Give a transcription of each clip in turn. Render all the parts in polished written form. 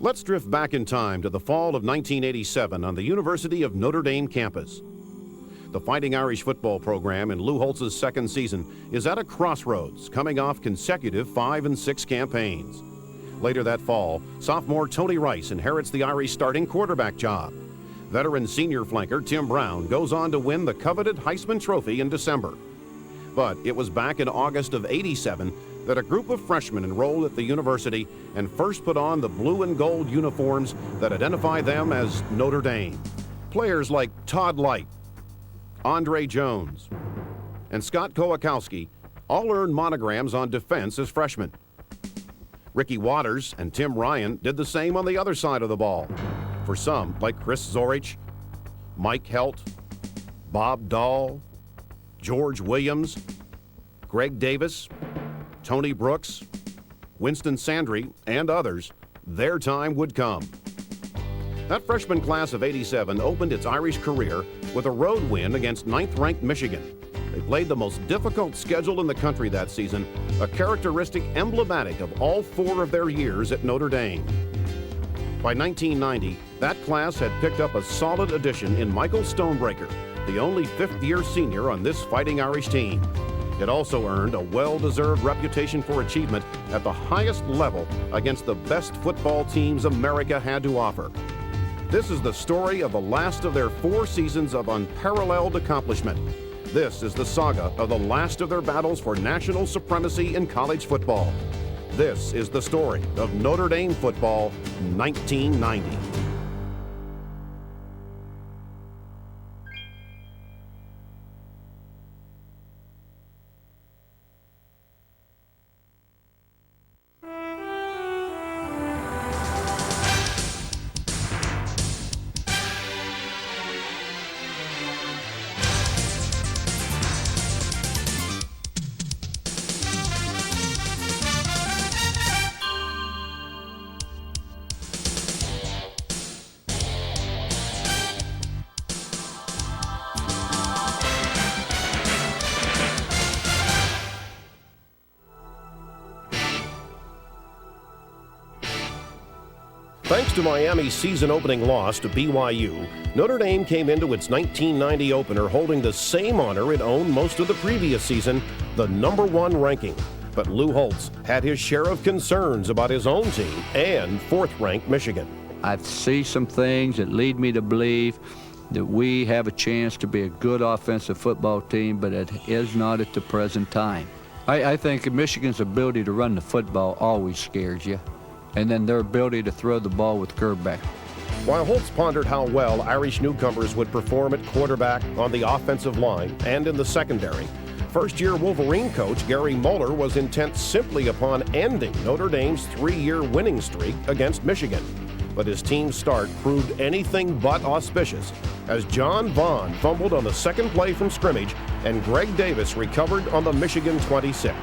Let's drift back in time to the fall of 1987 on the University of Notre Dame campus. The Fighting Irish football program in Lou Holtz's second season is at a crossroads, coming off consecutive 5 and 6 campaigns. Later that fall, sophomore Tony Rice inherits the Irish starting quarterback job. Veteran senior flanker Tim Brown goes on to win the coveted Heisman Trophy in December. But it was back in August of '87 that a group of freshmen enrolled at the university and first put on the blue and gold uniforms that identify them as Notre Dame. Players like Todd Light, Andre Jones, and Scott Kowakowski all earned monograms on defense as freshmen. Ricky Waters and Tim Ryan did the same on the other side of the ball. For some, like Chris Zorich, Mike Helt, Bob Dahl, George Williams, Greg Davis, Tony Brooks, Winston Sandry, and others, their time would come. That freshman class of '87 opened its Irish career with a road win against 9th-ranked Michigan. They played the most difficult schedule in the country that season, a characteristic emblematic of all 4 of their years at Notre Dame. By 1990, that class had picked up a solid addition in Michael Stonebreaker, the only 5th-year senior on this Fighting Irish team. It also earned a well-deserved reputation for achievement at the highest level against the best football teams America had to offer. This is the story of the last of their 4 seasons of unparalleled accomplishment. This is the saga of the last of their battles for national supremacy in college football. This is the story of Notre Dame football 1990. Thanks to Miami's season-opening loss to BYU, Notre Dame came into its 1990 opener holding the same honor it owned most of the previous season, the #1 ranking. But Lou Holtz had his share of concerns about his own team and 4th-ranked Michigan. I see some things that lead me to believe that we have a chance to be a good offensive football team, but it is not at the present time. I think Michigan's ability to run the football always scares you, and then their ability to throw the ball with Gerbeck. While Holtz pondered how well Irish newcomers would perform at quarterback, on the offensive line, and in the secondary, first-year Wolverine coach Gary Moeller was intent simply upon ending Notre Dame's 3-year winning streak against Michigan. But his team's start proved anything but auspicious as John Vaughn fumbled on the second play from scrimmage and Greg Davis recovered on the Michigan 26.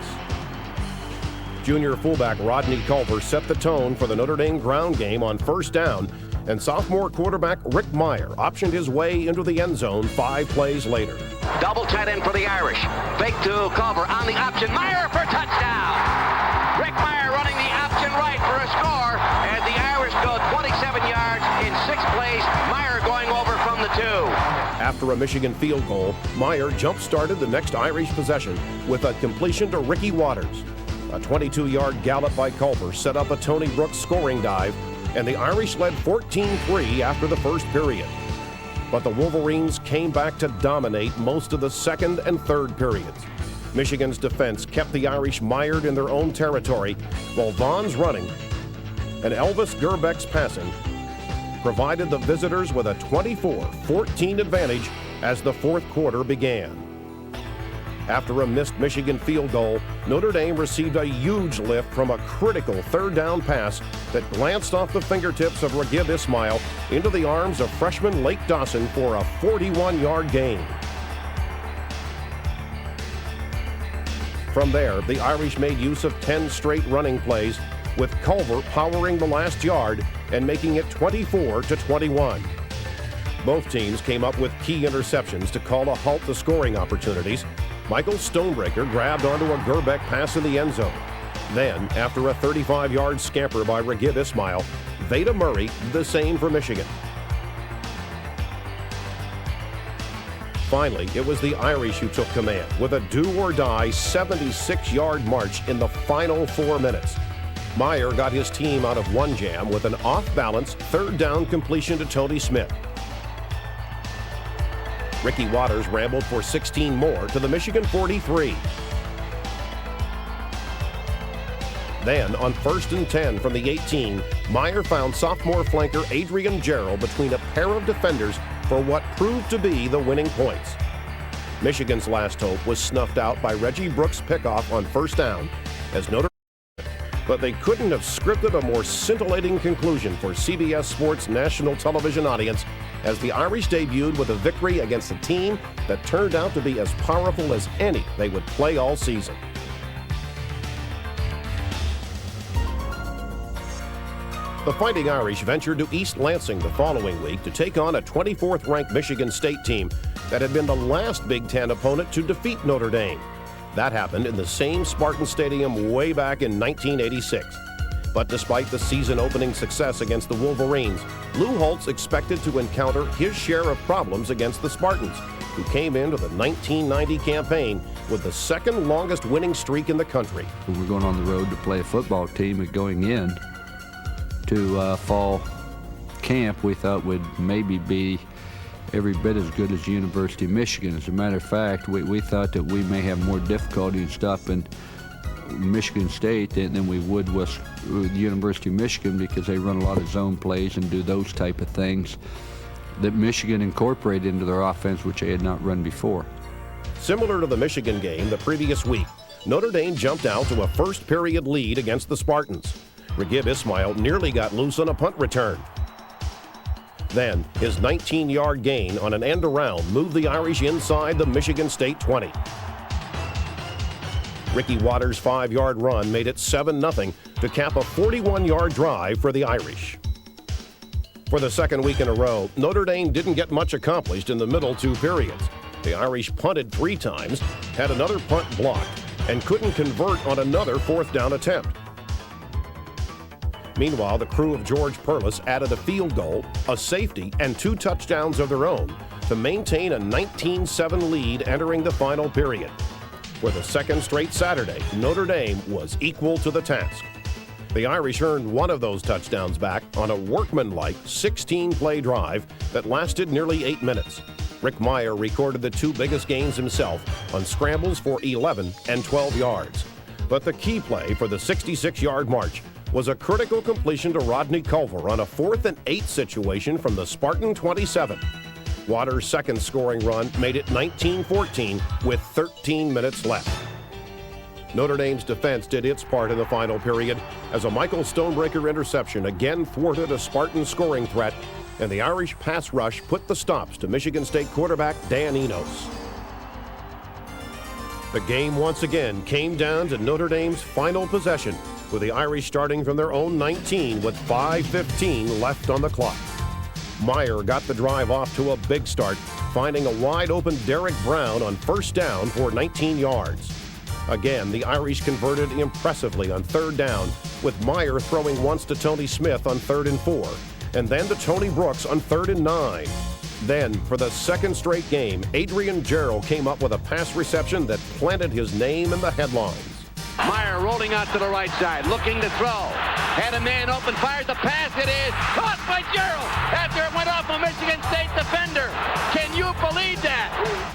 Junior fullback Rodney Culver set the tone for the Notre Dame ground game on first down, and sophomore quarterback Rick Meyer optioned his way into the end zone 5 plays later. Double tight end for the Irish. Fake to Culver on the option. Meyer for touchdown. Rick Meyer running the option right for a score, and the Irish go 27 yards in 6 plays. Meyer going over from the 2. After a Michigan field goal, Meyer jump-started the next Irish possession with a completion to Ricky Waters. A 22-yard gallop by Culver set up a Tony Brooks scoring dive, and the Irish led 14-3 after the first period. But the Wolverines came back to dominate most of the second and third periods. Michigan's defense kept the Irish mired in their own territory, while Vaughn's running and Elvis Gerbeck's passing provided the visitors with a 24-14 advantage as the 4th quarter began. After a missed Michigan field goal, Notre Dame received a huge lift from a critical 3rd down pass that glanced off the fingertips of Raghib Ismail into the arms of freshman Lake Dawson for a 41-yard gain. From there, the Irish made use of 10 straight running plays, with Culver powering the last yard and making it 24-21. Both teams came up with key interceptions to call a halt to scoring opportunities. Michael Stonebreaker grabbed onto a Gerbeck pass in the end zone. Then, after a 35-yard scamper by Raghib Ismail, Veda Murray did the same for Michigan. Finally, it was the Irish who took command with a do-or-die 76-yard march in the final 4 minutes. Meyer got his team out of one jam with an off-balance third down completion to Tony Smith. Ricky Waters rambled for 16 more to the Michigan 43. Then, on 1st and 10 from the 18, Meyer found sophomore flanker Adrian Jarrell between a pair of defenders for what proved to be the winning points. Michigan's last hope was snuffed out by Reggie Brooks' pickoff on 1st down as Notre, but they couldn't have scripted a more scintillating conclusion for CBS Sports' national television audience as the Irish debuted with a victory against a team that turned out to be as powerful as any they would play all season. The Fighting Irish ventured to East Lansing the following week to take on a 24th-ranked Michigan State team that had been the last Big Ten opponent to defeat Notre Dame. That happened in the same Spartan Stadium way back in 1986. But despite the season-opening success against the Wolverines, Lou Holtz expected to encounter his share of problems against the Spartans, who came into the 1990 campaign with the second longest winning streak in the country. We're going on the road to play a football team and going in to fall camp we thought would maybe be every bit as good as the University of Michigan. As a matter of fact, we thought that we may have more difficulty in stopping Michigan State than we would with the University of Michigan because they run a lot of zone plays and do those type of things that Michigan incorporated into their offense, which they had not run before. Similar to the Michigan game the previous week, Notre Dame jumped out to a first-period lead against the Spartans. Regib Ismail nearly got loose on a punt return. Then, his 19-yard gain on an end around moved the Irish inside the Michigan State 20. Ricky Waters' 5-yard run made it 7-0 to cap a 41-yard drive for the Irish. For the second week in a row, Notre Dame didn't get much accomplished in the middle 2 periods. The Irish punted 3 times, had another punt blocked, and couldn't convert on another 4th down attempt. Meanwhile, the crew of George Perlis added a field goal, a safety, and 2 touchdowns of their own to maintain a 19-7 lead entering the final period. For the second straight Saturday, Notre Dame was equal to the task. The Irish earned one of those touchdowns back on a workmanlike 16-play drive that lasted nearly 8 minutes. Rick Meyer recorded the 2 biggest gains himself on scrambles for 11 and 12 yards. But the key play for the 66-yard march was a critical completion to Rodney Culver on a 4th and 8 situation from the Spartan 27. Waters' second scoring run made it 19-14 with 13 minutes left. Notre Dame's defense did its part in the final period as a Michael Stonebreaker interception again thwarted a Spartan scoring threat, and the Irish pass rush put the stops to Michigan State quarterback Dan Enos. The game once again came down to Notre Dame's final possession, with the Irish starting from their own 19 with 5:15 left on the clock. Meyer got the drive off to a big start, finding a wide-open Derek Brown on 1st down for 19 yards. Again, the Irish converted impressively on 3rd down, with Meyer throwing once to Tony Smith on 3rd and 4, and then to Tony Brooks on 3rd and 9. Then, for the second straight game, Adrian Jarrell came up with a pass reception that planted his name in the headlines. Meyer rolling out to the right side, looking to throw. Had a man open, fired the pass. It is caught by Jarrell after it went off a Michigan State defender. Can you believe that?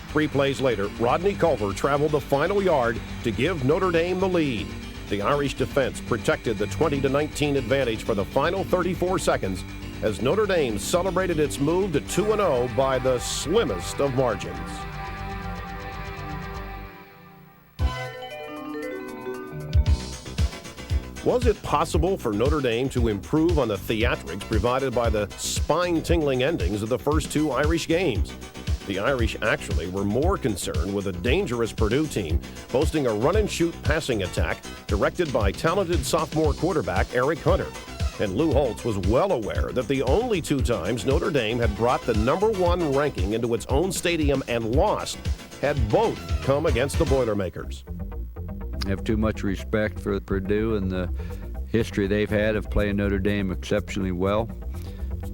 3 plays later, Rodney Culver traveled the final yard to give Notre Dame the lead. The Irish defense protected the 20-19 advantage for the final 34 seconds as Notre Dame celebrated its move to 2-0 by the slimmest of margins. Was it possible for Notre Dame to improve on the theatrics provided by the spine-tingling endings of the first 2 Irish games? The Irish actually were more concerned with a dangerous Purdue team boasting a run-and-shoot passing attack directed by talented sophomore quarterback Eric Hunter. And Lou Holtz was well aware that the only 2 times Notre Dame had brought the #1 ranking into its own stadium and lost had both come against the Boilermakers. I have too much respect for Purdue and the history they've had of playing Notre Dame exceptionally well.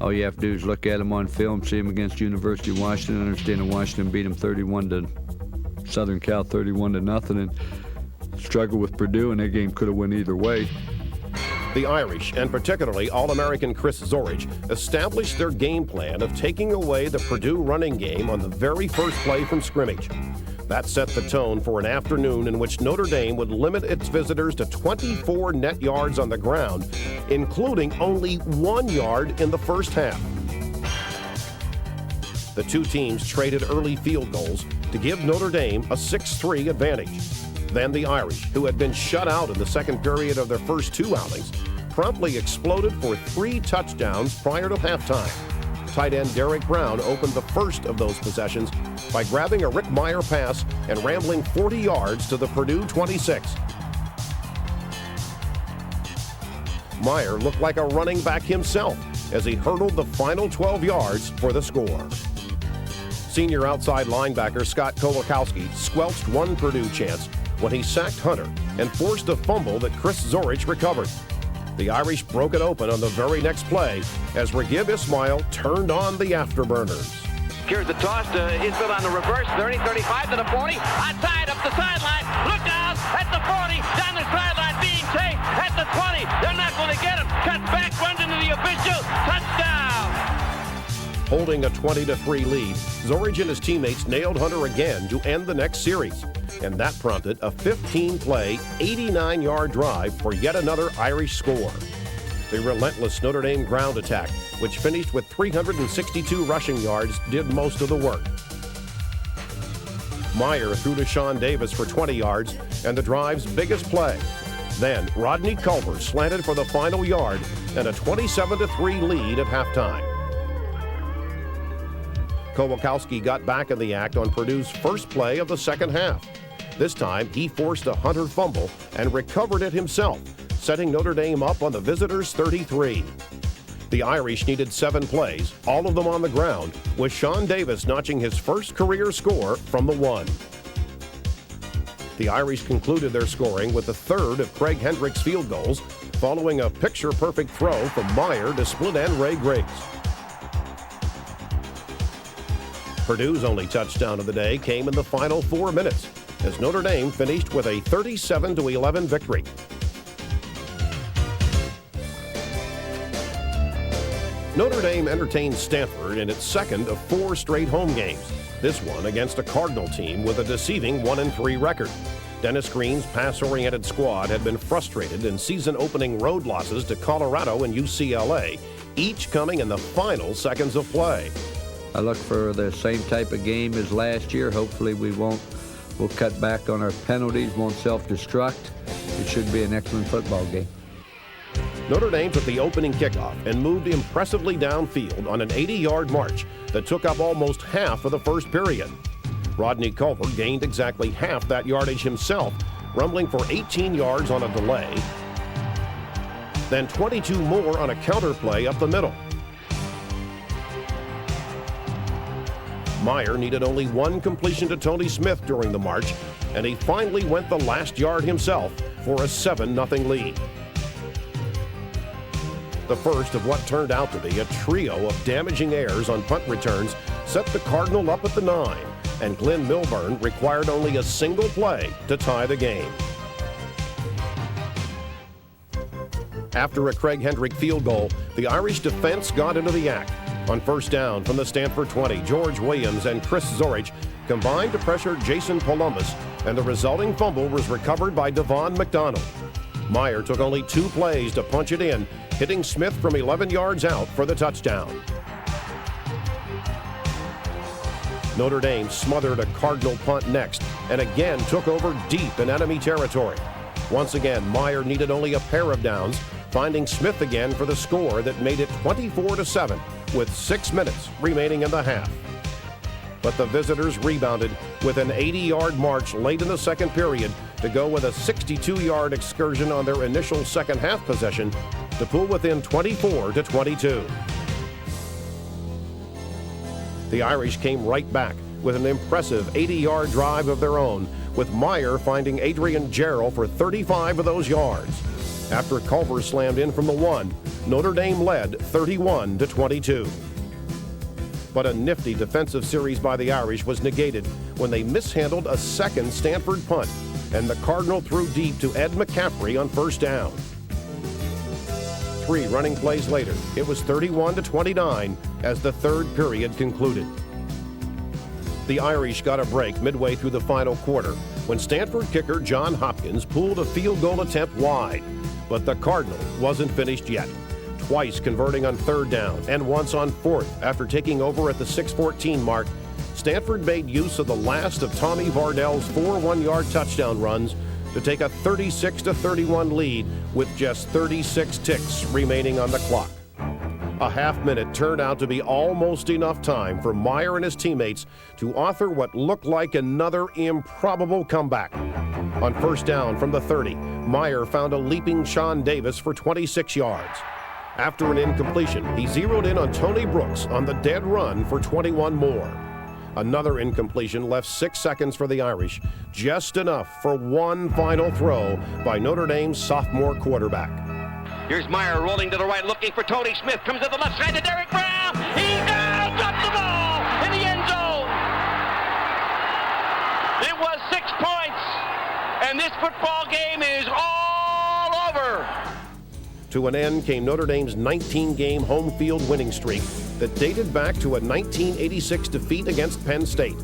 All you have to do is look at them on film, see them against University of Washington, understand that Washington beat them 31 to Southern Cal 31 to nothing, and struggled with Purdue, and that game could have went either way. The Irish, and particularly All-American Chris Zorich, established their game plan of taking away the Purdue running game on the very first play from scrimmage. That set the tone for an afternoon in which Notre Dame would limit its visitors to 24 net yards on the ground, including only 1 yard in the first half. The two teams traded early field goals to give Notre Dame a 6-3 advantage. Then the Irish, who had been shut out in the second period of their first two outings, promptly exploded for 3 touchdowns prior to halftime. Tight end Derek Brown opened the first of those possessions by grabbing a Rick Meyer pass and rambling 40 yards to the Purdue 26. Meyer looked like a running back himself as he hurdled the final 12 yards for the score. Senior outside linebacker Scott Kowalkowski squelched one Purdue chance when he sacked Hunter and forced a fumble that Chris Zorich recovered. The Irish broke it open on the very next play as Raghib Ismail turned on the afterburners. Here's the toss to Ismail on the reverse, 30, 35 to the 40, outside up the sideline, look out, at the 40, down the sideline, being chased, at the 20, they're not going to get him, cut back, runs into the official, touchdown! Holding a 20-3 lead, Zorich and his teammates nailed Hunter again to end the next series, and that prompted a 15-play, 89-yard drive for yet another Irish score. The relentless Notre Dame ground attack, which finished with 362 rushing yards, did most of the work. Meyer threw to Sean Davis for 20 yards and the drive's biggest play. Then Rodney Culver slanted for the final yard and a 27-3 lead at halftime. Kowalkowski got back in the act on Purdue's first play of the second half. This time, he forced a Hunter fumble and recovered it himself, setting Notre Dame up on the visitors' 33. The Irish needed 7 plays, all of them on the ground, with Sean Davis notching his first career score from the 1. The Irish concluded their scoring with the third of Craig Hendrick's field goals, following a picture-perfect throw from Meyer to split-end Ray Griggs. Purdue's only touchdown of the day came in the final 4 minutes, as Notre Dame finished with a 37-11 victory. Notre Dame entertained Stanford in its second of 4 straight home games, this one against a Cardinal team with a deceiving 1-3 record. Dennis Green's pass-oriented squad had been frustrated in season-opening road losses to Colorado and UCLA, each coming in the final seconds of play. I look for the same type of game as last year. Hopefully we'll cut back on our penalties, won't self-destruct. It should be an excellent football game. Notre Dame took the opening kickoff and moved impressively downfield on an 80-yard march that took up almost half of the first period. Rodney Culver gained exactly half that yardage himself, rumbling for 18 yards on a delay, then 22 more on a counter play up the middle. Meyer needed only 1 completion to Tony Smith during the march, and he finally went the last yard himself for a 7-0 lead. The first of what turned out to be a trio of damaging errors on punt returns set the Cardinal up at the 9, and Glenn Milburn required only a single play to tie the game. After a Craig Hendrick field goal, the Irish defense got into the act. On first down from the Stanford 20, George Williams and Chris Zorich combined to pressure Jason Columbus, and the resulting fumble was recovered by Devon McDonald. Meyer took only 2 plays to punch it in, hitting Smith from 11 yards out for the touchdown. Notre Dame smothered a Cardinal punt next and again took over deep in enemy territory. Once again, Meyer needed only a pair of downs, finding Smith again for the score that made it 24-7 with 6 minutes remaining in the half. But the visitors rebounded with an 80-yard march late in the second period to go with a 62-yard excursion on their initial second half possession to pull within 24-22. The Irish came right back with an impressive 80-yard drive of their own, with Meyer finding Adrian Jarrell for 35 of those yards. After Culver slammed in from the 1, Notre Dame led 31-22. But a nifty defensive series by the Irish was negated when they mishandled a second Stanford punt, and the Cardinal threw deep to Ed McCaffrey on first down. 3 running plays later, it was 31-29 as the third period concluded. The Irish got a break midway through the final quarter when Stanford kicker John Hopkins pulled a field goal attempt wide. But the Cardinal wasn't finished yet, twice converting on third down and once on fourth after taking over at the 6:14 mark. Stanford made use of the last of Tommy Vardell's 4 one-yard touchdown runs to take a 36-31 lead with just 36 ticks remaining on the clock. A half minute turned out to be almost enough time for Meyer and his teammates to author what looked like another improbable comeback. On first down from the 30, Meyer found a leaping Sean Davis for 26 yards. After an incompletion, he zeroed in on Tony Brooks on the dead run for 21 more. Another incompletion left 6 seconds for the Irish, just enough for one final throw by Notre Dame's sophomore quarterback. Here's Meyer rolling to the right, looking for Tony Smith. Comes to the left side to Derek Brown. He's down, dropped the ball in the end zone. It was 6 points, and this football game is all over. To an end came Notre Dame's 19-game home field winning streak that dated back to a 1986 defeat against Penn State.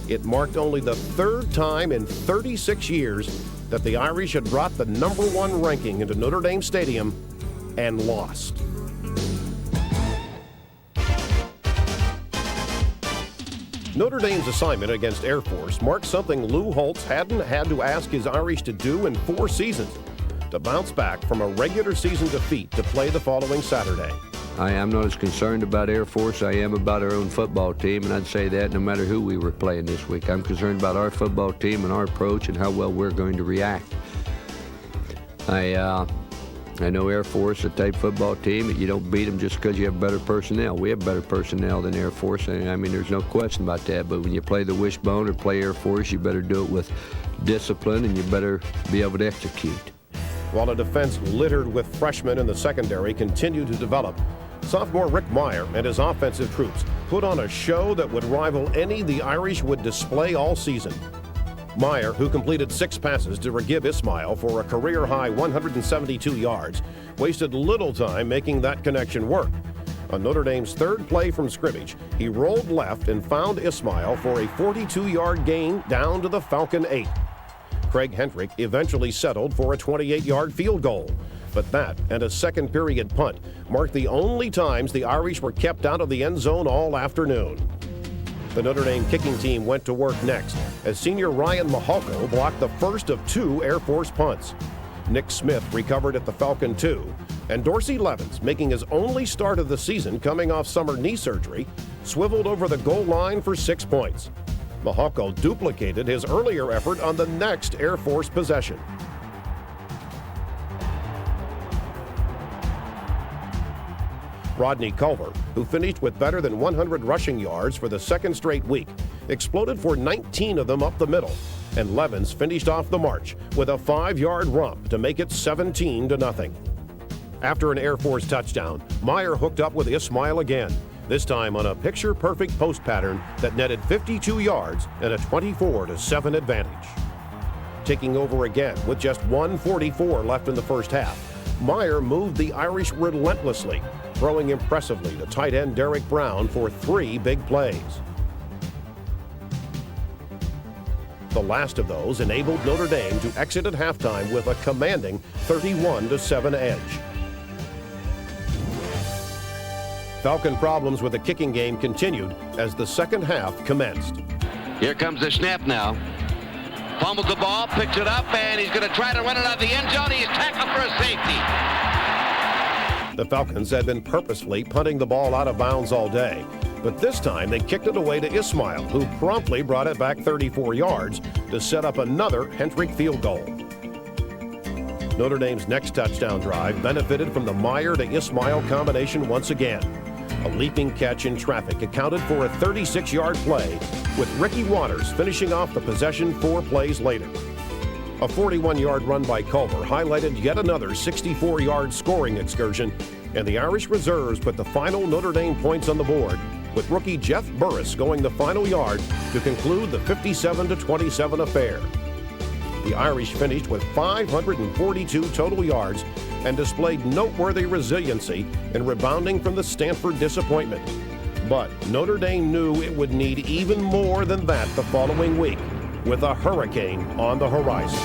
It marked only the third time in 36 years that the Irish had brought the #1 ranking into Notre Dame Stadium and lost. Notre Dame's assignment against Air Force marked something Lou Holtz hadn't had to ask his Irish to do in 4 seasons, to bounce back from a regular season defeat to play the following Saturday. I am not as concerned about Air Force I am about our own football team, and I'd say that no matter who we were playing this week. I'm concerned about our football team and our approach and how well we're going to react. I know Air Force, a type football team, you don't beat them just because you have better personnel. We have better personnel than Air Force, and I mean, there's no question about that. But when you play the wishbone or play Air Force, you better do it with discipline, and you better be able to execute. While a defense littered with freshmen in the secondary continued to develop, sophomore Rick Meyer and his offensive troops put on a show that would rival any the Irish would display all season. Meyer, who completed 6 passes to Raghib Ismail for a career-high 172 yards, wasted little time making that connection work. On Notre Dame's third play from scrimmage, he rolled left and found Ismail for a 42-yard gain down to the Falcon 8. Craig Hendrick eventually settled for a 28-yard field goal. But that and a second period punt marked the only times the Irish were kept out of the end zone all afternoon. The Notre Dame kicking team went to work next as senior Ryan Mahalko blocked the first of 2 Air Force punts. Nick Smith recovered at the Falcon 2, and Dorsey Levens, making his only start of the season coming off summer knee surgery, swiveled over the goal line for 6 points. Mahalko duplicated his earlier effort on the next Air Force possession. Rodney Culver, who finished with better than 100 rushing yards for the second straight week, exploded for 19 of them up the middle, and Levens finished off the march with a 5-yard romp to make it 17-0. After an Air Force touchdown, Meyer hooked up with Ismail again, this time on a picture-perfect post pattern that netted 52 yards and a 24-7 advantage. Taking over again with just 1:44 left in the first half, Meyer moved the Irish relentlessly, throwing impressively to tight end Derek Brown for 3 big plays. The last of those enabled Notre Dame to exit at halftime with a commanding 31-7 edge. Falcon problems with the kicking game continued as the second half commenced. Here comes the snap now. Fumbled the ball, picks it up, and he's going to try to run it out of the end zone. He's tackled for a safety. The Falcons had been purposefully punting the ball out of bounds all day, but this time they kicked it away to Ismail, who promptly brought it back 34 yards to set up another Hendrick field goal. Notre Dame's next touchdown drive benefited from the Meyer to Ismail combination once again. A leaping catch in traffic accounted for a 36-yard play, with Ricky Waters finishing off the possession 4 plays later. A 41-yard run by Culver highlighted yet another 64-yard scoring excursion, and the Irish reserves put the final Notre Dame points on the board, with rookie Jeff Burris going the final yard to conclude the 57-27 affair. The Irish finished with 542 total yards and displayed noteworthy resiliency in rebounding from the Stanford disappointment. But Notre Dame knew it would need even more than that the following week, with a hurricane on the horizon.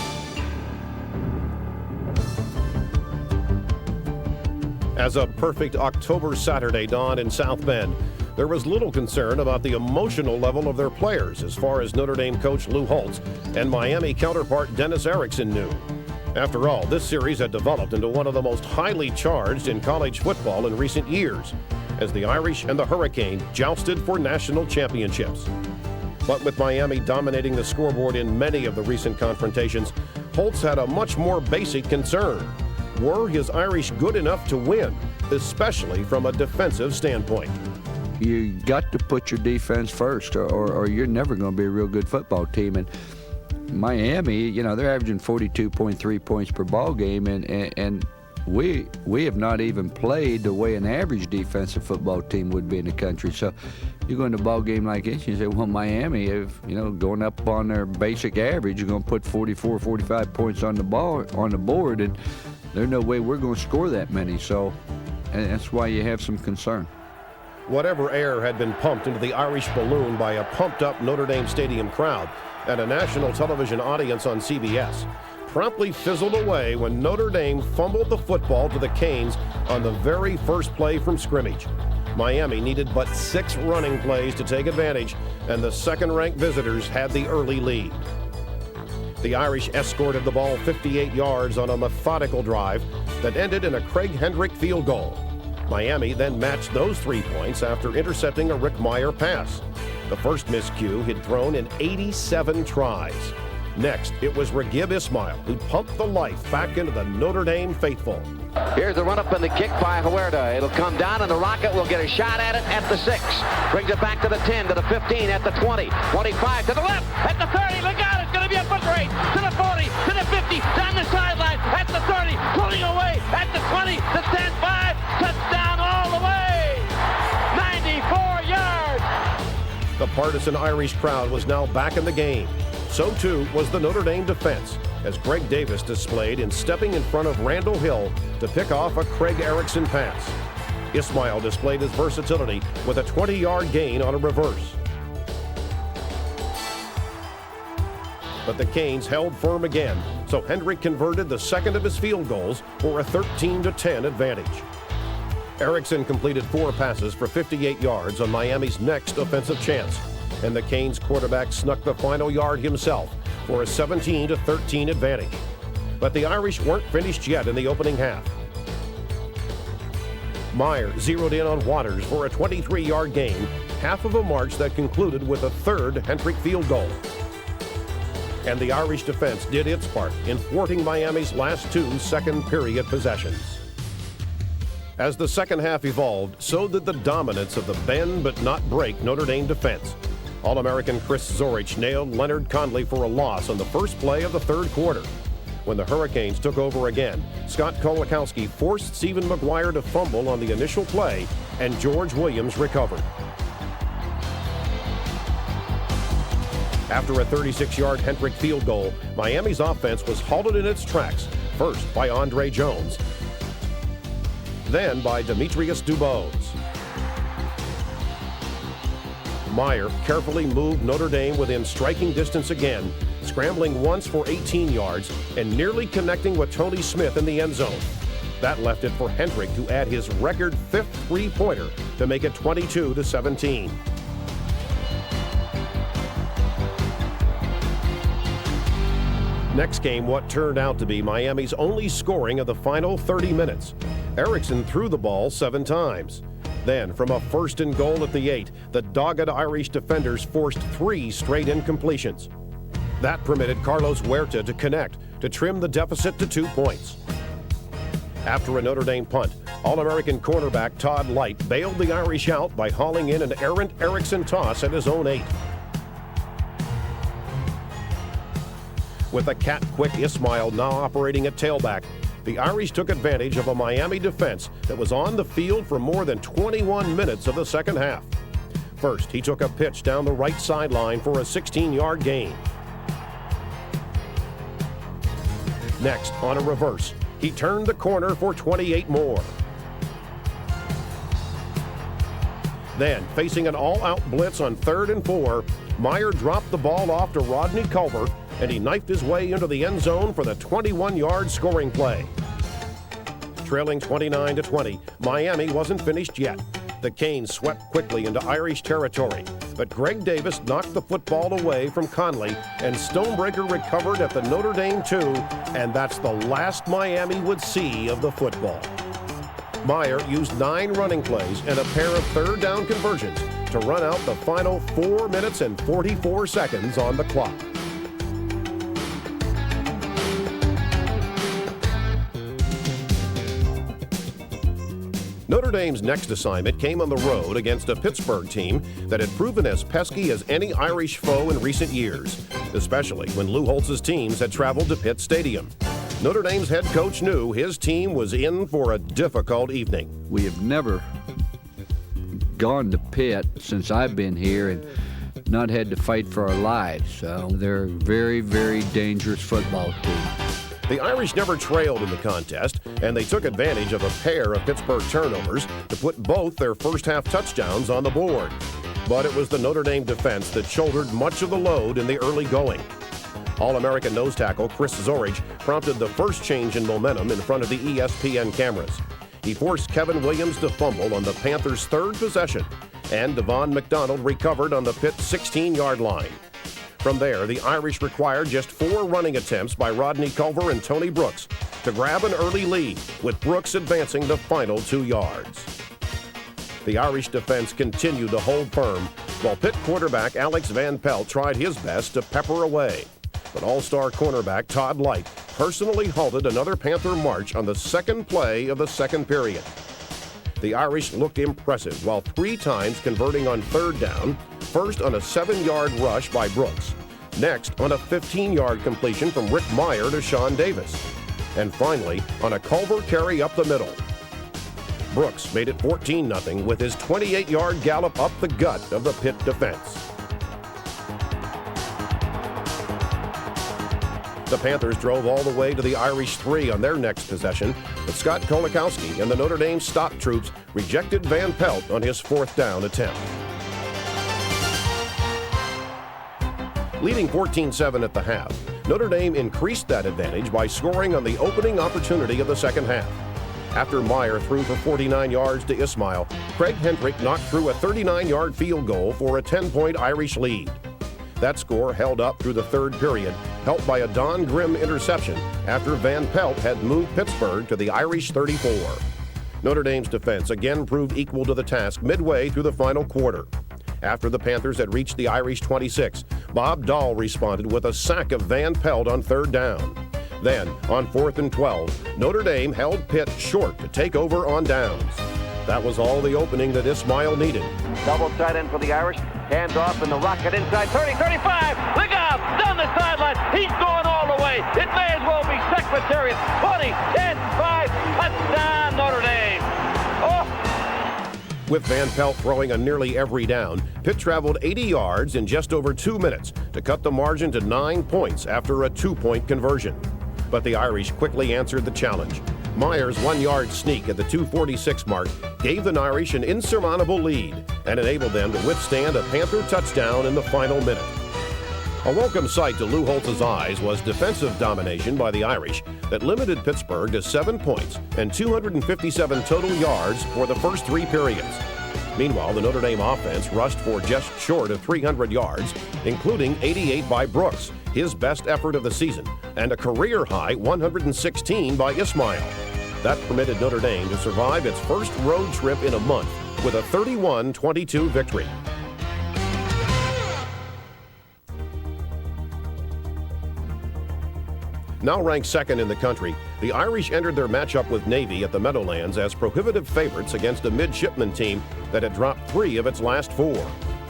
As a perfect October Saturday dawned in South Bend, there was little concern about the emotional level of their players as far as Notre Dame coach Lou Holtz and Miami counterpart Dennis Erickson knew. After all, this series had developed into one of the most highly charged in college football in recent years, as the Irish and the Hurricane jousted for national championships. But with Miami dominating the scoreboard in many of the recent confrontations, Holtz had a much more basic concern. Were his Irish good enough to win, especially from a defensive standpoint? You got to put your defense first, or you're never going to be a real good football team. And Miami, they're averaging 42.3 points per ball game, and we have not even played the way an average defensive football team would be in the country. So you go into a ball game like this, you say, well, Miami, if going up on their basic average, you're going to put 44, 45 points on the board, and there's no way we're going to score that many. So and that's why you have some concern. Whatever air had been pumped into the Irish balloon by a pumped-up Notre Dame Stadium crowd and a national television audience on CBS promptly fizzled away when Notre Dame fumbled the football to the Canes on the very first play from scrimmage. Miami needed but 6 running plays to take advantage, and the second-ranked visitors had the early lead. The Irish escorted the ball 58 yards on a methodical drive that ended in a Craig Hendrick field goal. Miami then matched those 3 points after intercepting a Rick Meyer pass. The first miscue he'd thrown in 87 tries. Next, it was Raghib Ismail who pumped the life back into the Notre Dame faithful. Here's the run-up and the kick by Huerta. It'll come down, and the Rocket will get a shot at it at the 6. Brings it back to the 10, to the 15, at the 20, 25, to the left, at the 30. Look out, it's going to be a foot race. To the 40, to the 50, down the sideline, at the 30, pulling away, at the 20, the 10, 5, touchdown all the way. 94 yards. The partisan Irish crowd was now back in the game. So too was the Notre Dame defense, as Greg Davis displayed in stepping in front of Randall Hill to pick off a Craig Erickson pass. Ismail displayed his versatility with a 20-yard gain on a reverse. But the Canes held firm again, so Hendrick converted the second of his field goals for a 13-10 advantage. Erickson completed 4 passes for 58 yards on Miami's next offensive chance, and the Canes quarterback snuck the final yard himself for a 17-13 advantage. But the Irish weren't finished yet in the opening half. Meyer zeroed in on Waters for a 23-yard gain, half of a march that concluded with a third Hendrick field goal. And the Irish defense did its part in thwarting Miami's last 2 second-period possessions. As the second half evolved, so did the dominance of the bend-but-not-break Notre Dame defense. All-American Chris Zorich nailed Leonard Conley for a loss on the first play of the third quarter. When the Hurricanes took over again, Scott Kolakowski forced Stephen McGuire to fumble on the initial play, and George Williams recovered. After a 36-yard Hendrick field goal, Miami's offense was halted in its tracks, first by Andre Jones, then by Demetrius Dubose. Meyer carefully moved Notre Dame within striking distance again, scrambling once for 18 yards and nearly connecting with Tony Smith in the end zone. That left it for Hendrick to add his record 5th three-pointer to make it 22-17. Next came what turned out to be Miami's only scoring of the final 30 minutes. Erickson threw the ball 7 times. Then, from a 1st and goal at the 8, the dogged Irish defenders forced 3 straight incompletions. That permitted Carlos Huerta to connect to trim the deficit to 2 points. After a Notre Dame punt, All-American cornerback Todd Light bailed the Irish out by hauling in an errant Erickson toss at his own 8. With the cat-quick Ismail now operating at tailback, the Irish took advantage of a Miami defense that was on the field for more than 21 minutes of the second half. First, he took a pitch down the right sideline for a 16-yard gain. Next, on a reverse, he turned the corner for 28 more. Then, facing an all-out blitz on 3rd and 4, Meyer dropped the ball off to Rodney Culver, and he knifed his way into the end zone for the 21-yard scoring play. Trailing 29-20, Miami wasn't finished yet. The Canes swept quickly into Irish territory, but Greg Davis knocked the football away from Conley, and Stonebreaker recovered at the Notre Dame 2, and that's the last Miami would see of the football. Meyer used 9 running plays and a pair of third down conversions to run out the final 4 minutes and 44 seconds on the clock. Notre Dame's next assignment came on the road against a Pittsburgh team that had proven as pesky as any Irish foe in recent years, especially when Lou Holtz's teams had traveled to Pitt Stadium. Notre Dame's head coach knew his team was in for a difficult evening. We have never gone to Pitt since I've been here and not had to fight for our lives. So they're a very, very dangerous football team. The Irish never trailed in the contest, and they took advantage of a pair of Pittsburgh turnovers to put both their first-half touchdowns on the board. But it was the Notre Dame defense that shouldered much of the load in the early going. All-American nose tackle Chris Zorich prompted the first change in momentum in front of the ESPN cameras. He forced Kevin Williams to fumble on the Panthers' 3rd possession, and Devon McDonald recovered on the Pitt 16-yard line. From there, the Irish required just 4 running attempts by Rodney Culver and Tony Brooks to grab an early lead, with Brooks advancing the final 2 yards. The Irish defense continued to hold firm, while Pitt quarterback Alex Van Pelt tried his best to pepper away. But all-star cornerback Todd Light personally halted another Panther march on the second play of the second period. The Irish looked impressive while 3 times converting on 3rd down, first on a 7-yard rush by Brooks, next on a 15-yard completion from Rick Meyer to Sean Davis, and finally on a Culver carry up the middle. Brooks made it 14-0 with his 28-yard gallop up the gut of the Pitt defense. The Panthers drove all the way to the Irish 3 on their next possession, but Scott Kolakowski and the Notre Dame stock troops rejected Van Pelt on his 4th down attempt. Leading 14-7 at the half, Notre Dame increased that advantage by scoring on the opening opportunity of the second half. After Meyer threw for 49 yards to Ismail, Craig Hendrick knocked through a 39-yard field goal for a 10-point Irish lead. That score held up through the 3rd period, helped by a Don Grimm interception after Van Pelt had moved Pittsburgh to the Irish 34. Notre Dame's defense again proved equal to the task midway through the final quarter. After the Panthers had reached the Irish 26, Bob Dahl responded with a sack of Van Pelt on 3rd down. Then, on 4th and 12, Notre Dame held Pitt short to take over on downs. That was all the opening that Ismail needed. Double tight end for the Irish. Hands off and the rocket inside 30, 35. Look out! Down the sideline. He's going all the way. It may as well be Secretariat. 20, 10, 5. Touchdown, Notre Dame. Oh! With Van Pelt throwing on nearly every down, Pitt traveled 80 yards in just over 2 minutes to cut the margin to 9 points after a 2-point conversion. But the Irish quickly answered the challenge. Meyer's 1-yard sneak at the 2:46 mark gave the Irish an insurmountable lead and enabled them to withstand a Panther touchdown in the final minute. A welcome sight to Lou Holtz's eyes was defensive domination by the Irish that limited Pittsburgh to 7 points and 257 total yards for the first 3 periods. Meanwhile, the Notre Dame offense rushed for just short of 300 yards, including 88 by Brooks, his best effort of the season, and a career-high 116 by Ismail. That permitted Notre Dame to survive its first road trip in a month with a 31-22 victory. Now ranked 2nd in the country, the Irish entered their matchup with Navy at the Meadowlands as prohibitive favorites against a midshipman team that had dropped 3 of its last 4.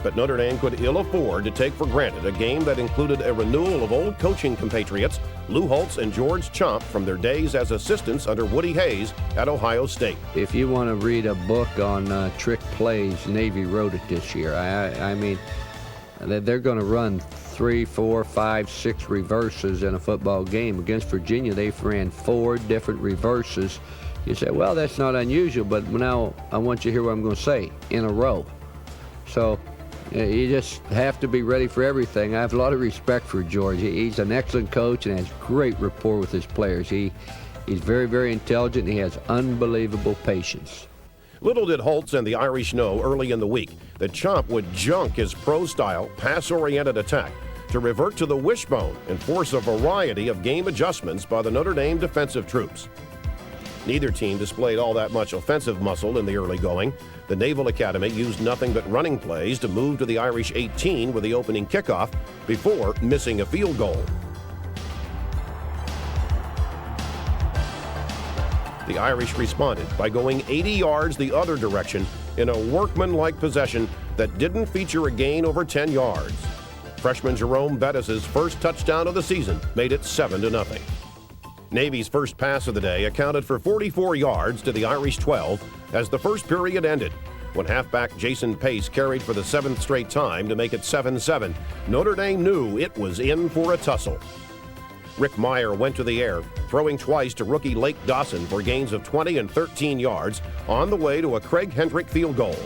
But Notre Dame could ill afford to take for granted a game that included a renewal of old coaching compatriots Lou Holtz and George Chomp from their days as assistants under Woody Hayes at Ohio State. If you want to read a book on trick plays, Navy wrote it this year. I mean, they're going to run 3, 4, 5, 6 reverses in a football game. Against Virginia, they ran 4 different reverses. You say, well, that's not unusual, but now I want you to hear what I'm going to say, in a row. So you just have to be ready for everything. I have a lot of respect for George. He's an excellent coach and has great rapport with his players. He's very, very intelligent, and he has unbelievable patience. Little did Holtz and the Irish know early in the week that Chomp would junk his pro-style, pass-oriented attack to revert to the wishbone and force a variety of game adjustments by the Notre Dame defensive troops. Neither team displayed all that much offensive muscle in the early going. The Naval Academy used nothing but running plays to move to the Irish 18 with the opening kickoff before missing a field goal. The Irish responded by going 80 yards the other direction in a workmanlike possession that didn't feature a gain over 10 yards. Freshman Jerome Bettis' first touchdown of the season made it 7-0. Navy's first pass of the day accounted for 44 yards to the Irish 12 as the first period ended, when halfback Jason Pace carried for the 7th straight time to make it 7-7. Notre Dame knew it was in for a tussle. Rick Meyer went to the air, throwing twice to rookie Lake Dawson for gains of 20 and 13 yards on the way to a Craig Hendrick field goal.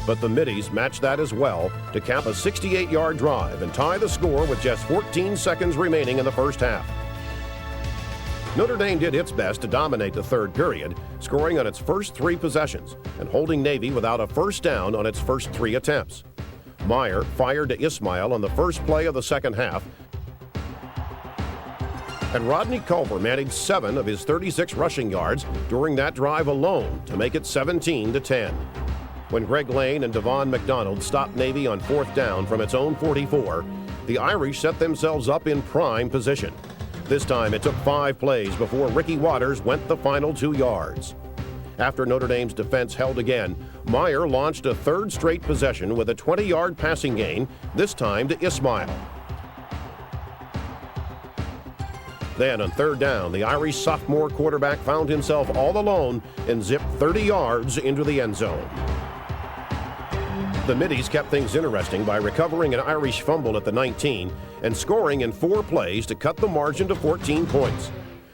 But the Middies matched that as well to cap a 68-yard drive and tie the score with just 14 seconds remaining in the first half. Notre Dame did its best to dominate the third period, scoring on its first 3 possessions and holding Navy without a first down on its first 3 attempts. Meyer fired to Ismail on the first play of the second half, and Rodney Culver managed 7 of his 36 rushing yards during that drive alone to make it 17-10. When Greg Lane and Devon McDonald stopped Navy on 4th down from its own 44, the Irish set themselves up in prime position. This time it took 5 plays before Ricky Waters went the final 2 yards. After Notre Dame's defense held again, Meyer launched a 3rd straight possession with a 20-yard passing gain, this time to Ismail. Then on 3rd down, the Irish sophomore quarterback found himself all alone and zipped 30 yards into the end zone. The Middies kept things interesting by recovering an Irish fumble at the 19 and scoring in 4 plays to cut the margin to 14 points.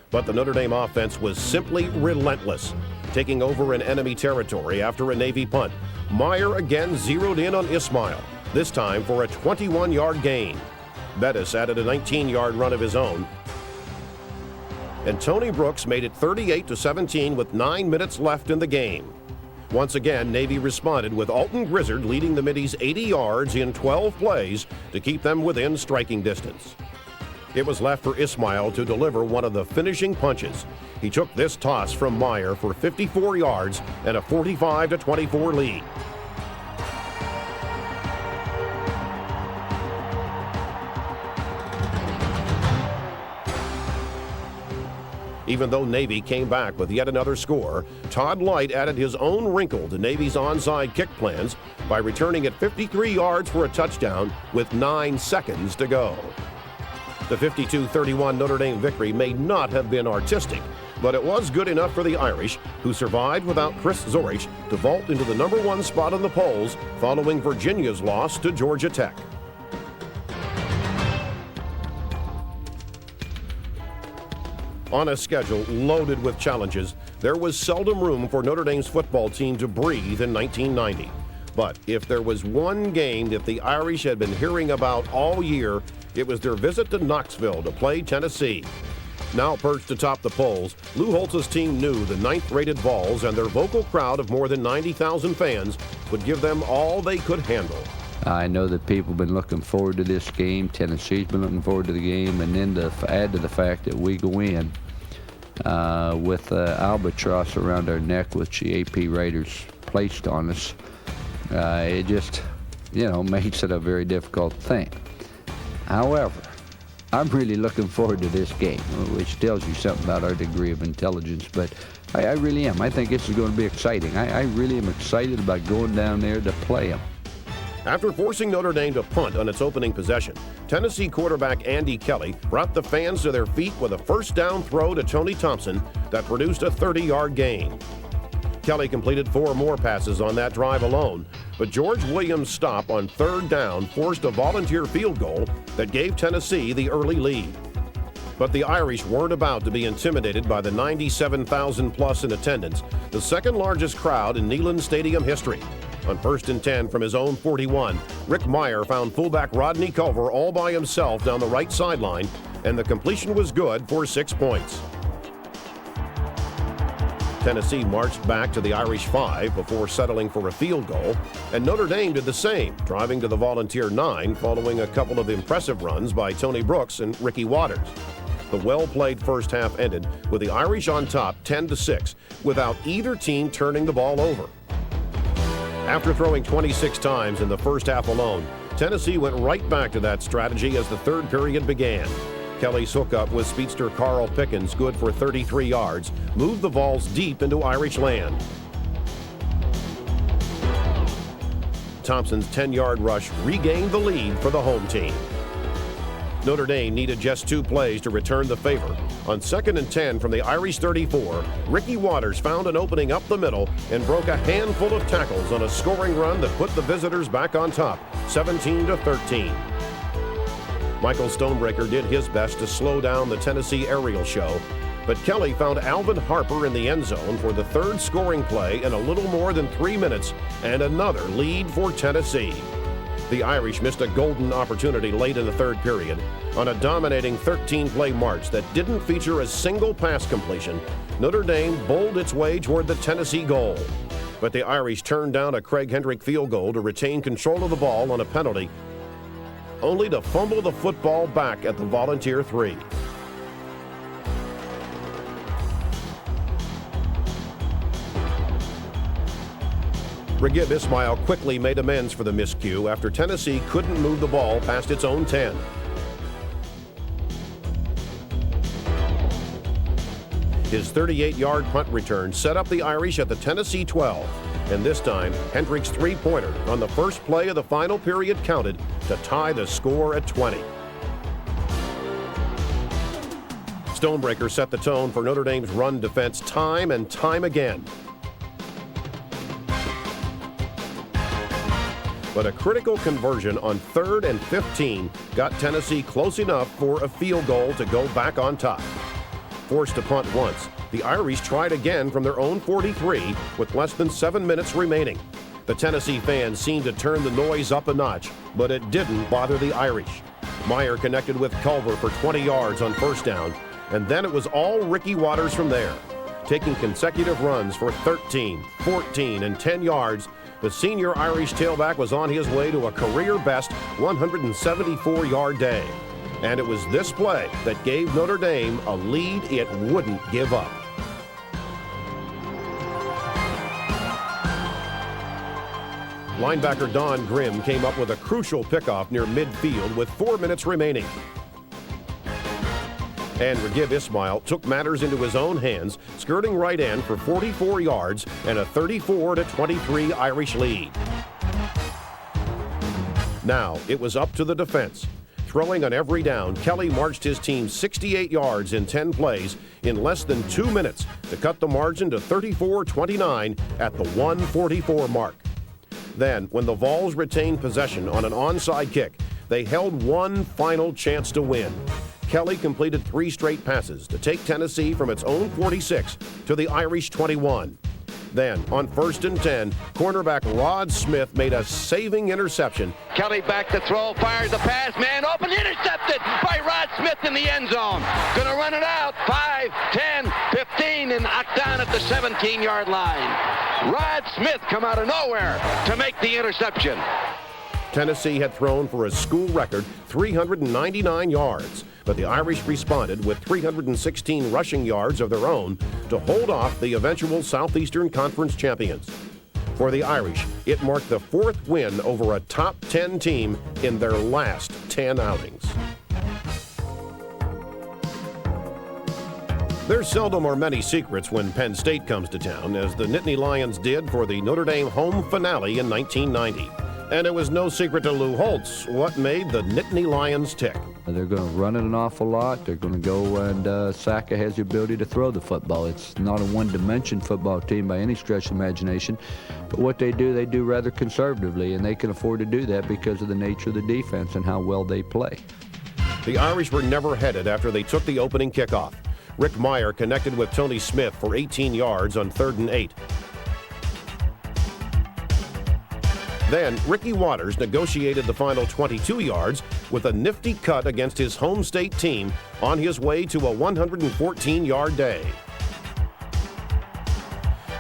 But the Notre Dame offense was simply relentless, taking over in enemy territory after a Navy punt. Meyer again zeroed in on Ismail, this time for a 21-yard gain. Bettis added a 19-yard run of his own, and Tony Brooks made it 38-17 with 9 minutes left in the game. Once again, Navy responded with Alton Grizzard leading the Middies 80 yards in 12 plays to keep them within striking distance. It was left for Ismail to deliver one of the finishing punches. He took this toss from Meyer for 54 yards and a 45-24 lead. Even though Navy came back with yet another score, Todd Light added his own wrinkle to Navy's onside kick plans by returning it 53 yards for a touchdown with 9 seconds to go. The 52-31 Notre Dame victory may not have been artistic, but it was good enough for the Irish, who survived without Chris Zorich to vault into the #1 spot in the polls following Virginia's loss to Georgia Tech. On a schedule loaded with challenges, there was seldom room for Notre Dame's football team to breathe in 1990. But if there was one game that the Irish had been hearing about all year, it was their visit to Knoxville to play Tennessee. Now perched atop the polls, Lou Holtz's team knew the 9th-rated Vols and their vocal crowd of more than 90,000 fans would give them all they could handle. I know that people have been looking forward to this game. Tennessee's been looking forward to the game, and then to add to the fact that we go in with albatross around our neck, which the AP Raiders placed on us, it just, makes it a very difficult thing. However, I'm really looking forward to this game, which tells you something about our degree of intelligence, but I really am. I think this is going to be exciting. I really am excited about going down there to play them. After forcing Notre Dame to punt on its opening possession, Tennessee quarterback Andy Kelly brought the fans to their feet with a first down throw to Tony Thompson that produced a 30-yard gain. Kelly completed 4 more passes on that drive alone, but George Williams' stop on third down forced a volunteer field goal that gave Tennessee the early lead. But the Irish weren't about to be intimidated by the 97,000 plus in attendance, the second largest crowd in Neyland Stadium history. On 1st and 10 from his own 41, Rick Meyer found fullback Rodney Culver all by himself down the right sideline, and the completion was good for 6 points. Tennessee marched back to the Irish 5 before settling for a field goal, and Notre Dame did the same, driving to the Volunteer 9 following a couple of impressive runs by Tony Brooks and Ricky Waters. The well-played first half ended with the Irish on top 10-6 without either team turning the ball over. After throwing 26 times in the first half alone, Tennessee went right back to that strategy as the third period began. Kelly's hookup with speedster Carl Pickens, good for 33 yards, moved the Vols deep into Irish land. Thompson's 10-yard rush regained the lead for the home team. Notre Dame needed just 2 plays to return the favor. On 2nd and 10 from the Irish 34, Ricky Waters found an opening up the middle and broke a handful of tackles on a scoring run that put the visitors back on top, 17-13. Michael Stonebreaker did his best to slow down the Tennessee aerial show, but Kelly found Alvin Harper in the end zone for the third scoring play in a little more than 3 minutes and another lead for Tennessee. The Irish missed a golden opportunity late in the third period. On a dominating 13-play march that didn't feature a single pass completion, Notre Dame bowled its way toward the Tennessee goal. But the Irish turned down a Craig Hendrick field goal to retain control of the ball on a penalty, only to fumble the football back at the Volunteer 3. Regib Ismail quickly made amends for the miscue after Tennessee couldn't move the ball past its own 10. His 38-yard punt return set up the Irish at the Tennessee 12, and this time Hendrick's three-pointer on the first play of the final period counted to tie the score at 20. Stonebreaker set the tone for Notre Dame's run defense time and time again. But a critical conversion on 3rd and 15 got Tennessee close enough for a field goal to go back on top. Forced to punt once, the Irish tried again from their own 43 with less than 7 minutes remaining. The Tennessee fans seemed to turn the noise up a notch, but it didn't bother the Irish. Meyer connected with Culver for 20 yards on first down, and then it was all Ricky Waters from there. Taking consecutive runs for 13, 14, and 10 yards, the senior Irish tailback was on his way to a career-best 174-yard day. And it was this play that gave Notre Dame a lead it wouldn't give up. Linebacker Don Grimm came up with a crucial pickoff near midfield with 4 minutes remaining. And Regib Ismail took matters into his own hands, skirting right end for 44 yards and a 34-23 Irish lead. Now it was up to the defense. Throwing on every down, Kelly marched his team 68 yards in 10 plays in less than 2 minutes to cut the margin to 34-29 at the 1:44 mark. Then, when the Vols retained possession on an onside kick, they held one final chance to win. Kelly completed 3 straight passes to take Tennessee from its own 46 to the Irish 21. Then, on 1st and 10, cornerback Rod Smith made a saving interception. Kelly back to throw, fires the pass, man open, intercepted by Rod Smith in the end zone. Gonna run it out, 5, 10, 15, and knocked down at the 17-yard line. Rod Smith come out of nowhere to make the interception. Tennessee had thrown for a school record 399 yards, but the Irish responded with 316 rushing yards of their own to hold off the eventual Southeastern Conference champions. For the Irish, it marked the 4th win over a top 10 team in their last 10 outings. There's seldom or many secrets when Penn State comes to town, as the Nittany Lions did for the Notre Dame home finale in 1990. And it was no secret to Lou Holtz what made the Nittany Lions tick. They're going to run it an awful lot. They're going to go, and Saka has the ability to throw the football. It's not a one-dimension football team by any stretch of imagination, but what they do rather conservatively, and they can afford to do that because of the nature of the defense and how well they play. The Irish were never headed after they took the opening kickoff. Rick Meyer connected with Tony Smith for 18 yards on 3rd and 8. Then, Ricky Waters negotiated the final 22 yards with a nifty cut against his home state team on his way to a 114-yard day.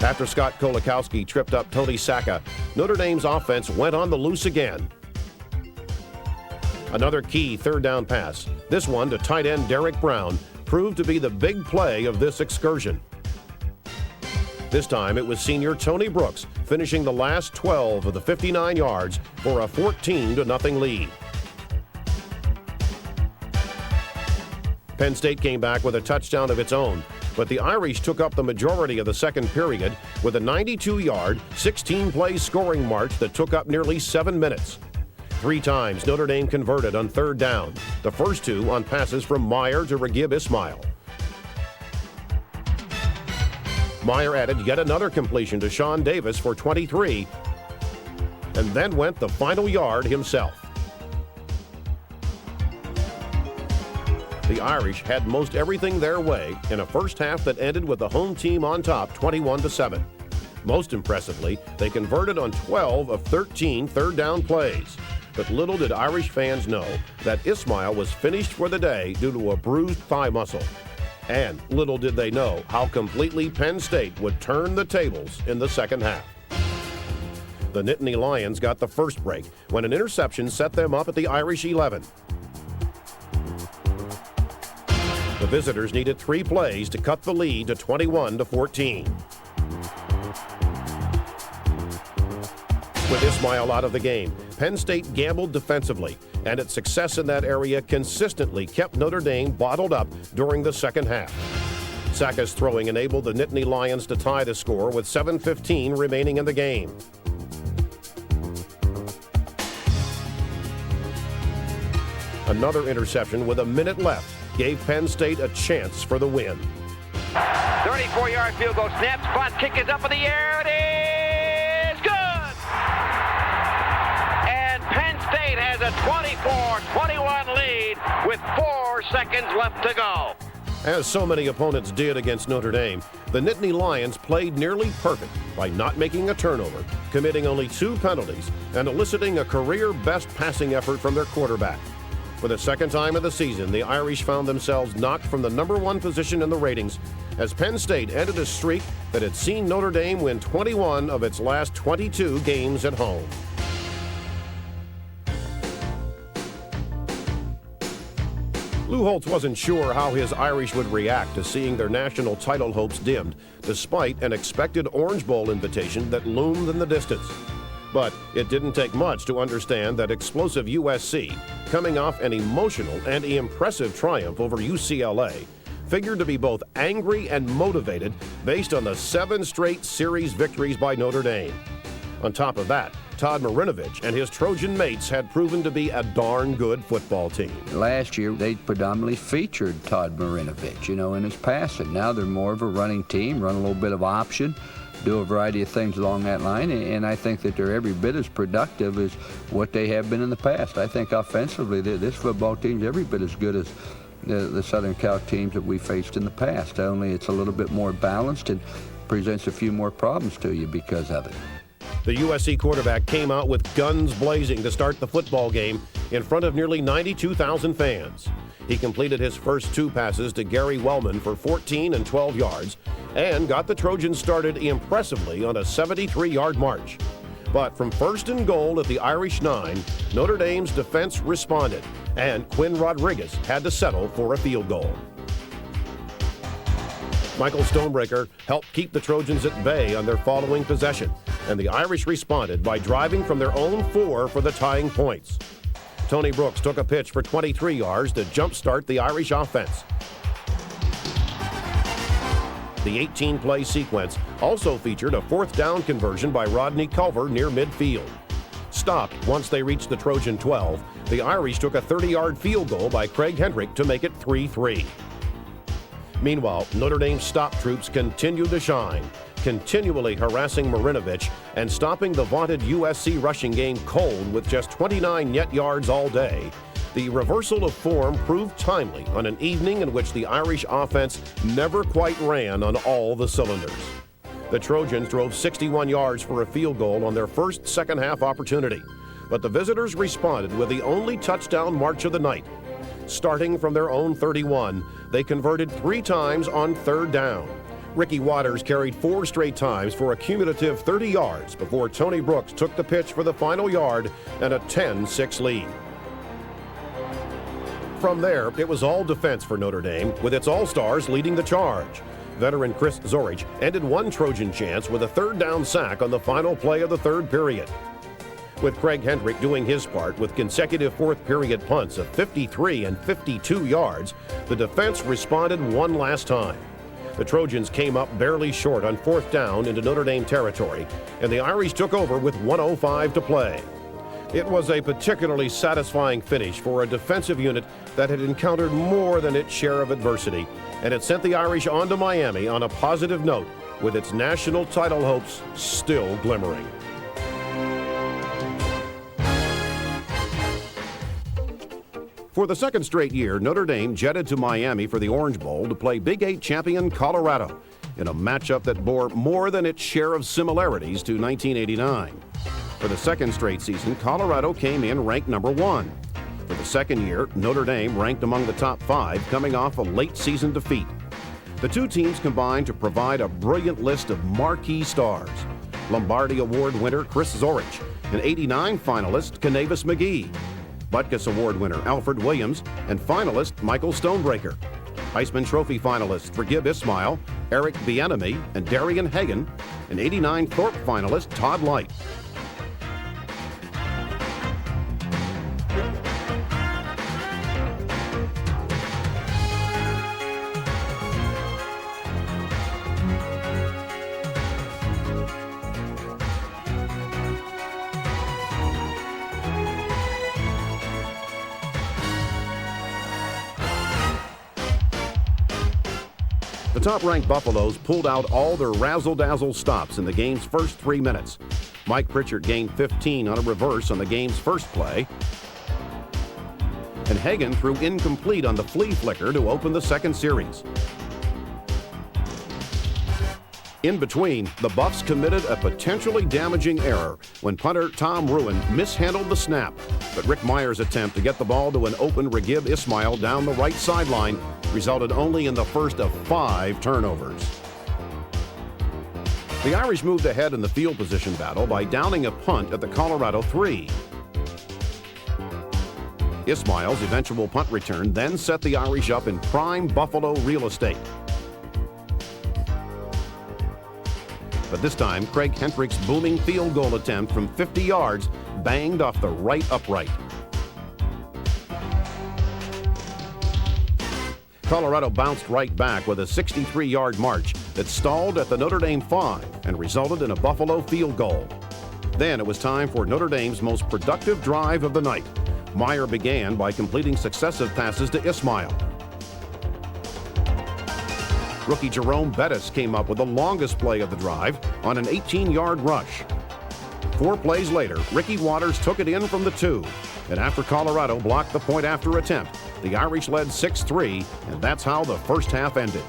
After Scott Kolakowski tripped up Tony Saka, Notre Dame's offense went on the loose again. Another key third down pass, this one to tight end Derek Brown, proved to be the big play of this excursion. This time it was senior Tony Brooks finishing the last 12 of the 59 yards for a 14-0 lead. Penn State came back with a touchdown of its own, but the Irish took up the majority of the second period with a 92-yard, 16-play scoring march that took up nearly 7 minutes. 3 times Notre Dame converted on third down, the first 2 on passes from Meyer to Raghib Ismail. Meyer added yet another completion to Sean Davis for 23, and then went the final yard himself. The Irish had most everything their way in a first half that ended with the home team on top 21-7. Most impressively, they converted on 12 of 13 third down plays. But little did Irish fans know that Ismail was finished for the day due to a bruised thigh muscle. And little did they know how completely Penn State would turn the tables in the second half. The Nittany Lions got the first break when an interception set them up at the Irish 11. The visitors needed 3 plays to cut the lead to 21-14. With Ismail out of the game, Penn State gambled defensively, and its success in that area consistently kept Notre Dame bottled up during the second half. Saka's throwing enabled the Nittany Lions to tie the score with 7:15 remaining in the game. Another interception with a minute left gave Penn State a chance for the win. 34-yard field goal snap, spot kick is up in the air, it is good! And Penn State has a 24-21 lead with 4 seconds left to go. As so many opponents did against Notre Dame, the Nittany Lions played nearly perfect by not making a turnover, committing only 2 penalties, and eliciting a career-best passing effort from their quarterback. For the second time of the season, the Irish found themselves knocked from the #1 position in the ratings as Penn State ended a streak that had seen Notre Dame win 21 of its last 22 games at home. Lou Holtz wasn't sure how his Irish would react to seeing their national title hopes dimmed, despite an expected Orange Bowl invitation that loomed in the distance. But it didn't take much to understand that explosive USC, coming off an emotional and impressive triumph over UCLA, figured to be both angry and motivated based on the 7 straight series victories by Notre Dame. On top of that, Todd Marinovich and his Trojan mates had proven to be a darn good football team. Last year, they predominantly featured Todd Marinovich, in his passing. Now they're more of a running team, run a little bit of option, do a variety of things along that line, and I think that they're every bit as productive as what they have been in the past. I think offensively, this football team's every bit as good as the Southern Cal teams that we faced in the past, only it's a little bit more balanced and presents a few more problems to you because of it. The USC quarterback came out with guns blazing to start the football game in front of nearly 92,000 fans. He completed his first 2 passes to Gary Wellman for 14 and 12 yards and got the Trojans started impressively on a 73-yard march. But from 1st and goal at the Irish 9, Notre Dame's defense responded, and Quinn Rodriguez had to settle for a field goal. Michael Stonebreaker helped keep the Trojans at bay on their following possession, and the Irish responded by driving from their own 4 for the tying points. Tony Brooks took a pitch for 23 yards to jumpstart the Irish offense. The 18-play sequence also featured a 4th down conversion by Rodney Culver near midfield. stopped once they reached the Trojan 12. The Irish took a 30-yard field goal by Craig Hendrick to make it 3-3. Meanwhile, Notre Dame's stop troops continued to shine, continually harassing Marinovich and stopping the vaunted USC rushing game cold with just 29 net yards all day. The reversal of form proved timely on an evening in which the Irish offense never quite ran on all the cylinders. The Trojans drove 61 yards for a field goal on their first second-half opportunity, but the visitors responded with the only touchdown march of the night. Starting from their own 31, they converted 3 times on third down. Ricky Watters carried 4 straight times for a cumulative 30 yards before Tony Brooks took the pitch for the final yard and a 10-6 lead. From there, it was all defense for Notre Dame, with its all-stars leading the charge. Veteran Chris Zorich ended one Trojan chance with a third down sack on the final play of the third period. With Craig Hendrick doing his part with consecutive fourth period punts of 53 and 52 yards, the defense responded one last time. The Trojans came up barely short on fourth down into Notre Dame territory, and the Irish took over with 1:05 to play. It was a particularly satisfying finish for a defensive unit that had encountered more than its share of adversity, and it sent the Irish on to Miami on a positive note, with its national title hopes still glimmering. For the second straight year, Notre Dame jetted to Miami for the Orange Bowl to play Big 8 champion Colorado in a matchup that bore more than its share of similarities to 1989. For the second straight season, Colorado came in ranked number 1. For the second year, Notre Dame ranked among the top 5, coming off a late-season defeat. The two teams combined to provide a brilliant list of marquee stars. Lombardi Award winner Chris Zorich, and '89 finalist Kanavis McGee, Butkus Award winner Alfred Williams, and finalist Michael Stonebreaker. Heisman Trophy finalists Forgive Ismail, Eric Bieniemy, and Darian Hagan, and '89 Thorpe finalist Todd Light. The top-ranked Buffaloes pulled out all their razzle-dazzle stops in the game's first 3 minutes. Mike Pritchard gained 15 on a reverse on the game's first play, and Hagan threw incomplete on the flea flicker to open the second series. In between, the Buffs committed a potentially damaging error when punter Tom Ruin mishandled the snap, but Rick Meyer's attempt to get the ball to an open Forgive Ismail down the right sideline resulted only in the first of 5 turnovers. The Irish moved ahead in the field position battle by downing a punt at the Colorado 3. Ismail's eventual punt return then set the Irish up in prime Buffalo real estate. But this time, Craig Hendrick's booming field goal attempt from 50 yards banged off the right upright. Colorado bounced right back with a 63-yard march that stalled at the Notre Dame 5 and resulted in a Buffalo field goal. Then it was time for Notre Dame's most productive drive of the night. Meyer began by completing successive passes to Ismail. Rookie Jerome Bettis came up with the longest play of the drive on an 18-yard rush. 4 plays later, Ricky Watters took it in from the 2, and after Colorado blocked the point-after attempt, the Irish led 6-3, and that's how the first half ended.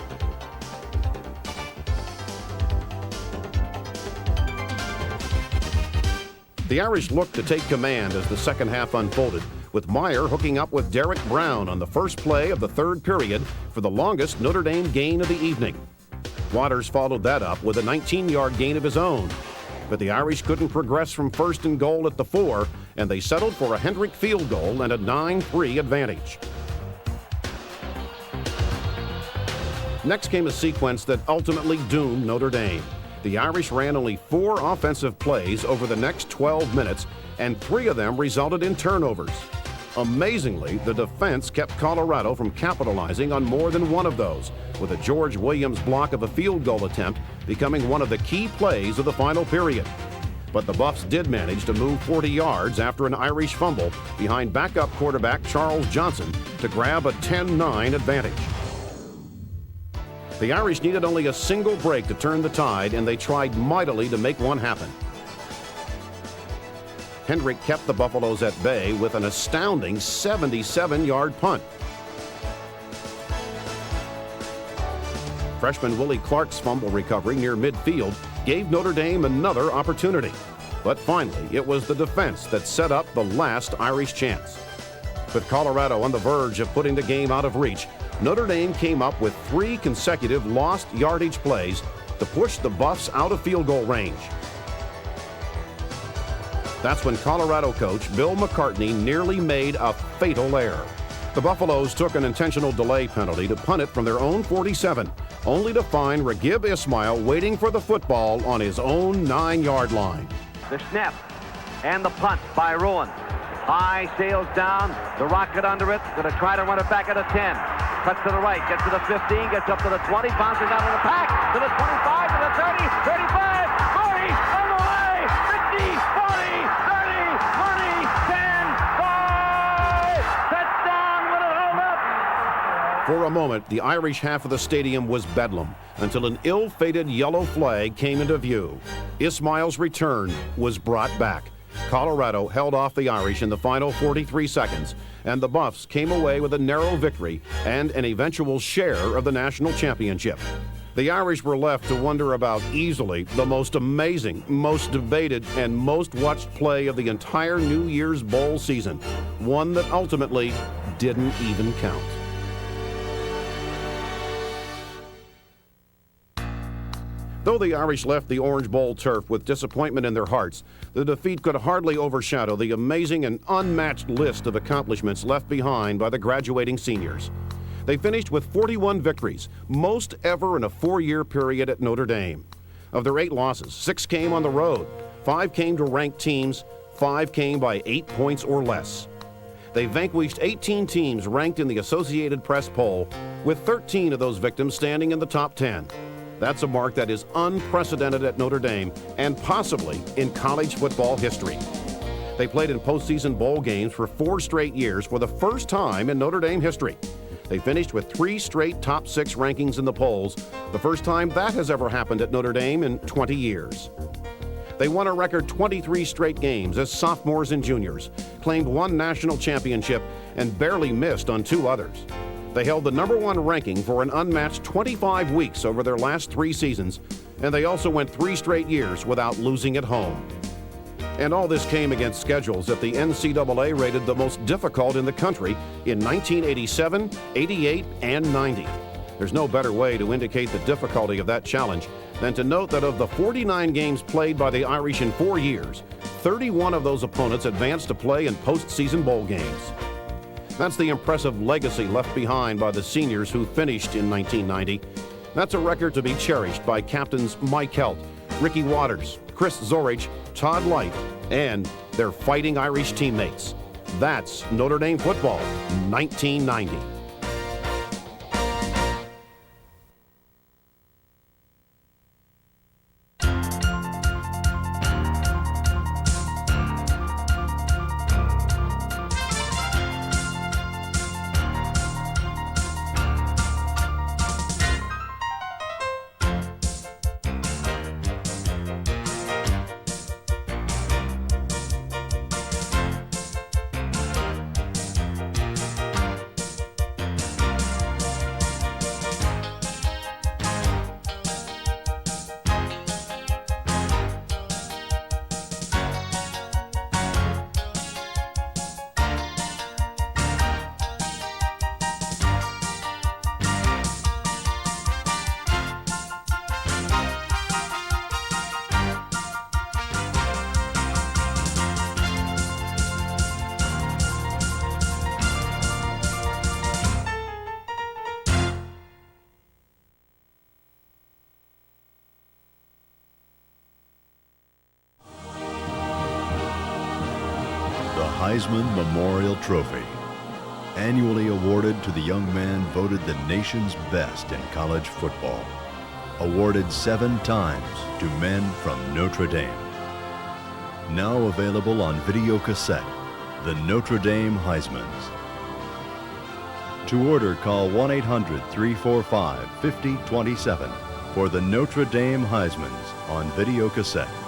The Irish looked to take command as the second half unfolded, with Meyer hooking up with Derek Brown on the first play of the third period for the longest Notre Dame gain of the evening. Watters followed that up with a 19-yard gain of his own. But the Irish couldn't progress from first and goal at the 4, and they settled for a Hendrick field goal and a 9-3 advantage. Next came a sequence that ultimately doomed Notre Dame. The Irish ran only 4 offensive plays over the next 12 minutes, and 3 of them resulted in turnovers. Amazingly, the defense kept Colorado from capitalizing on more than one of those, with a George Williams block of a field goal attempt becoming one of the key plays of the final period. But the Buffs did manage to move 40 yards after an Irish fumble behind backup quarterback Charles Johnson to grab a 10-9 advantage. The Irish needed only a single break to turn the tide, and they tried mightily to make one happen. Hendrick kept the Buffaloes at bay with an astounding 77-yard punt. Freshman Willie Clark's fumble recovery near midfield gave Notre Dame another opportunity. But finally, it was the defense that set up the last Irish chance. With Colorado on the verge of putting the game out of reach, Notre Dame came up with 3 consecutive lost yardage plays to push the Buffs out of field goal range. That's when Colorado coach Bill McCartney nearly made a fatal error. The Buffaloes took an intentional delay penalty to punt it from their own 47, only to find Raghib Ismail waiting for the football on his own 9-yard line. The snap and the punt by Rowan. High, sails down, the rocket under it, going to try to run it back at a 10. Cuts to the right, gets to the 15, gets up to the 20, bounces out of the pack, to the 25, to the 30, 35, 40, on the way, 50, 40, 30, 20, 10, 5, touchdown, will it hold up? For a moment, the Irish half of the stadium was bedlam until an ill-fated yellow flag came into view. Ismail's return was brought back. Colorado held off the Irish in the final 43 seconds, and the Buffs came away with a narrow victory and an eventual share of the national championship. The Irish were left to wonder about easily the most amazing, most debated, and most watched play of the entire New Year's Bowl season, one that ultimately didn't even count. Though the Irish left the Orange Bowl turf with disappointment in their hearts, the defeat could hardly overshadow the amazing and unmatched list of accomplishments left behind by the graduating seniors. They finished with 41 victories, most ever in a 4-year period at Notre Dame. Of their 8 losses, 6 came on the road, 5 came to ranked teams, 5 came by 8 points or less. They vanquished 18 teams ranked in the Associated Press poll, with 13 of those victims standing in the top 10. That's a mark that is unprecedented at Notre Dame and possibly in college football history. They played in postseason bowl games for 4 straight years for the first time in Notre Dame history. They finished with 3 straight top 6 rankings in the polls, the first time that has ever happened at Notre Dame in 20 years. They won a record 23 straight games as sophomores and juniors, claimed 1 national championship, and barely missed on 2 others. They held the #1 ranking for an unmatched 25 weeks over their last 3 seasons, and they also went 3 straight years without losing at home. And all this came against schedules that the NCAA rated the most difficult in the country in 1987, 88, and 90. There's no better way to indicate the difficulty of that challenge than to note that of the 49 games played by the Irish in 4 years, 31 of those opponents advanced to play in postseason bowl games. That's the impressive legacy left behind by the seniors who finished in 1990. That's a record to be cherished by captains Mike Helt, Ricky Waters, Chris Zorich, Todd Light, and their Fighting Irish teammates. That's Notre Dame football, 1990. Heisman Memorial Trophy, annually awarded to the young man voted the nation's best in college football, awarded 7 times to men from Notre Dame. Now available on video cassette, the Notre Dame Heismans. To order, call 1-800-345-5027 for the Notre Dame Heismans on video cassette.